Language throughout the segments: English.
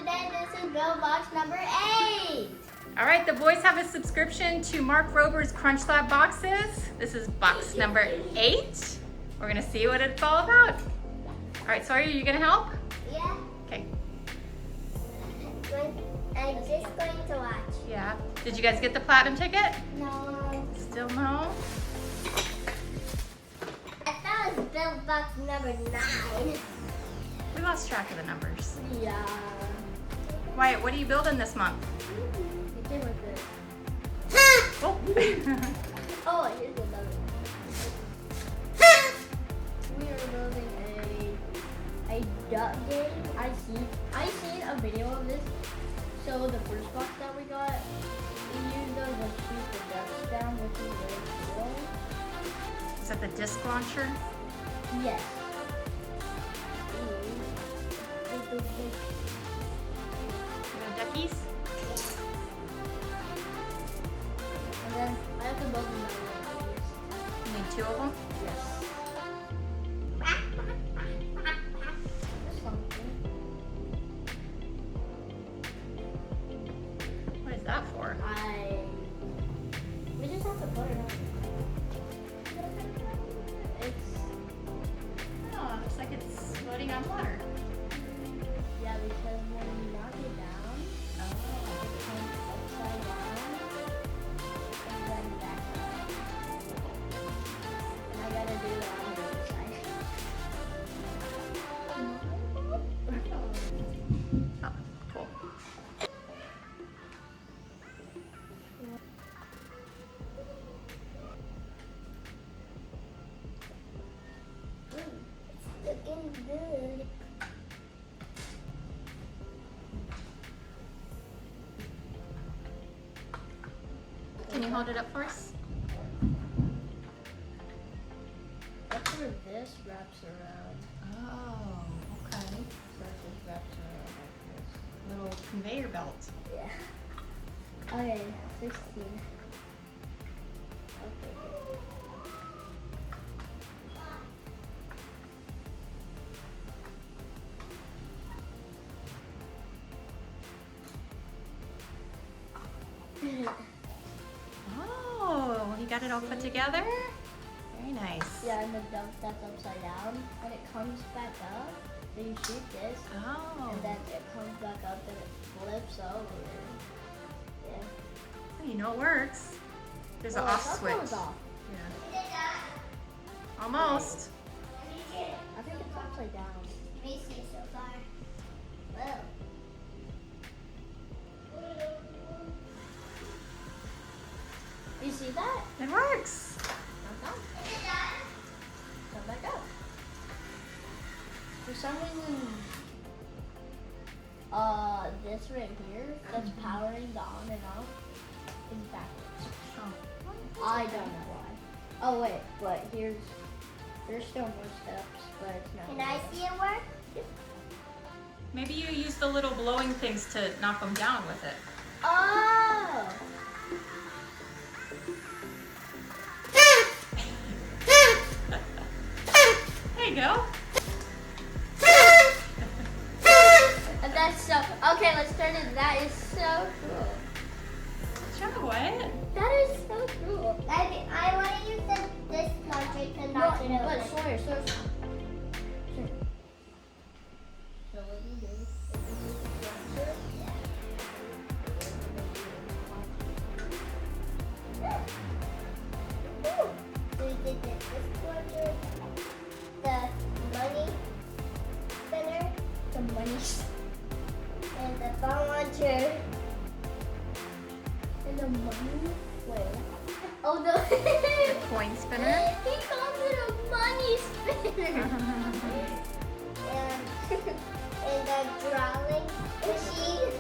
today. This is Build Box number 8. All right, the boys have a subscription to Mark Rober's CrunchLab boxes. This is box number 8. We're gonna see what it's all about. All right, Sawyer, are you gonna help? Yeah. Okay. I'm just going to watch. Yeah. Did you guys get the platinum ticket? No. Still no? I thought it was Build Box number 9. We lost track of the numbers. Yeah. Wyatt, what are you building this month? It came with this. Oh. Oh, here's another one. We are building a duck game. I seen a video of this. So the first box that we got, we used those to shoot the ducks down, which is really cool. Is that the disc launcher? Yes. No duckies? And then I have to build another one of these. You need 2 of them? Yes. Something. What is that for? We just have to put it on. It's, Oh, it looks like it's floating on water. yeah, because when you knock it down, it comes upside down and then back up. And I gotta do that on the other side. Oh, cool. It's looking good. Can you hold it up for us? That's where this wraps around. Oh, okay. So it just wraps around like Little conveyor belt. this. Yeah. Okay, 16. Okay, good. Oh, you got it all put together? Very nice. Yeah, and the dump that's upside down. When it comes back up, then you shoot this, Oh, and then it comes back up, and it flips over. Yeah. you know it works. There's an Oh, I off thought switch. that was off. Yeah. Almost. I think it's upside down. Let me see so far. Whoa. You see that? It works. Come back up. For some reason, this right here that's powering the on and off is backwards. Oh. I don't know why. Oh wait, but there's still more steps, but it's not. Can I see it work? Maybe you use the little blowing things to knock them down with it. Oh! There you go. And that's so. Okay, let's turn it. That is so cool. Good job, Wyatt. That is so cool. I want to use this logic to knock it But over. Sawyer, so what do you do? So we did this launcher, the money spinner, The money. and the phone launcher. And the money? Wait. Oh, The the. coin spinner. He calls it a money spinner. And the drawing machine.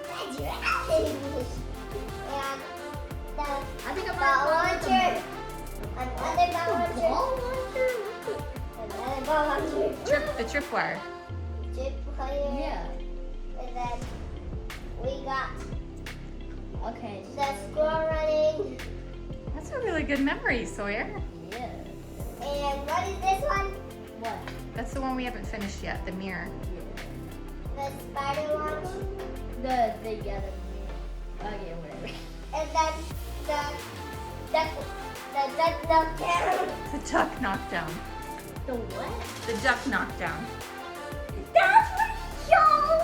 The drawing machine. And the I think I'm ball launcher. Another ball launcher. Ball launcher? Another ball launcher. The tripwire. Chip player. Yeah. And then we got Okay. the squirrel running. That's a really good memory, Sawyer. Yeah. And what is this one? What? That's the one we haven't finished yet, the mirror. The spider one. They get it. Okay, whatever. And then the knockdown. The duck knockdown. The what? The duck knockdown. That's what y'all.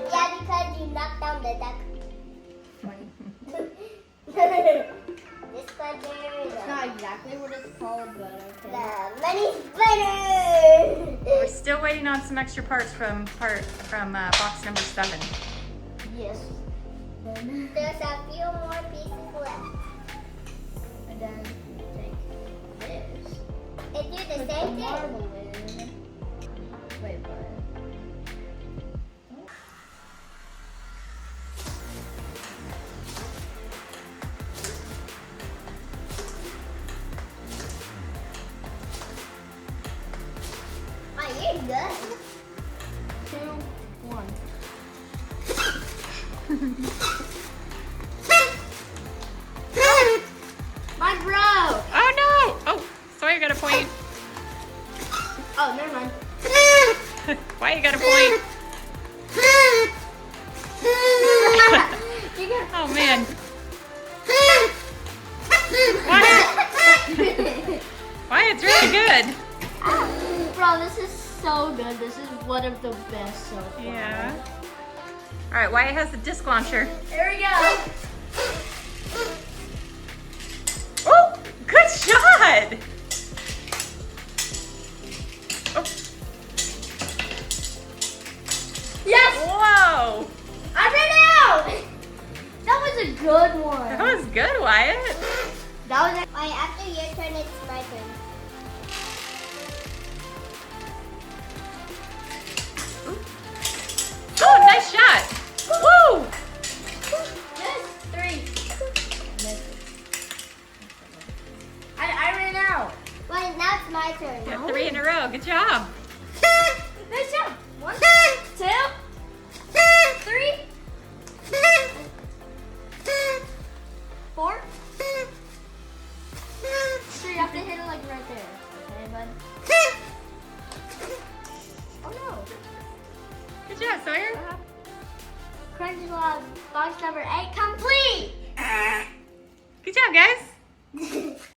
Yeah, because you knocked down the duck. This splitter. It's not exactly what it's called, but okay. The money splitter. We're still waiting on some extra parts from box number 7. Yes. Then, There's a few more pieces left. and then take this. And do the Put same thing. marble in. Wait, what? Oh, you're good. 2, 1. My bro! Oh no! Oh, Sawyer got a point. Oh, never mind. Wyatt got a point. You got Oh man. Wyatt. Wyatt's really good. Bro, this is so good. This is one of the best so far. Yeah. All right, Wyatt has the disc launcher. Here we go. Oh, good shot. Oh, Yes! whoa. I ran out! That was a good one. That was good, Wyatt. That was Wait, after your turn, it's my turn. Oh, nice shot. Woo. Yes, 3. I ran out. Wait, now it's my turn. You got 3 in a row. Good job. Nice job. 1, 2, 3, 4. So you have to hit it like right there. Okay, bud? Oh no. Good job, Sawyer. CrunchLab box number 8 complete. Good job, guys.